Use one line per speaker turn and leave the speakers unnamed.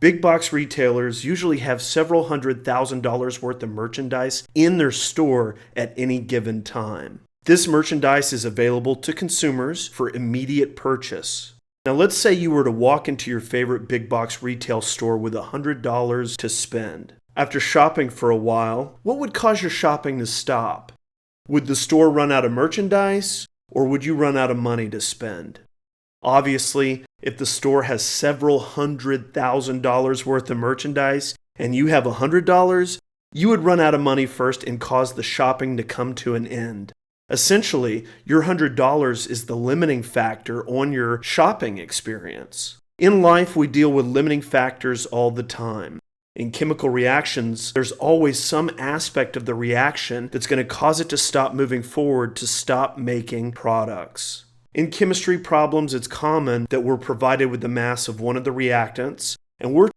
Big box retailers usually have several $100,000 worth of merchandise in their store at any given time. This merchandise is available to consumers for immediate purchase. Now let's say you were to walk into your favorite big box retail store with $100 to spend. After shopping for a while, what would cause your shopping to stop? Would the store run out of merchandise, or would you run out of money to spend? Obviously, if the store has several $100,000 worth of merchandise and you have $100, you would run out of money first and cause the shopping to come to an end. Essentially, your $100 is the limiting factor on your shopping experience. In life, we deal with limiting factors all the time. In chemical reactions, there's always some aspect of the reaction that's going to cause it to stop moving forward, to stop making products. In chemistry problems, it's common that we're provided with the mass of one of the reactants, and we're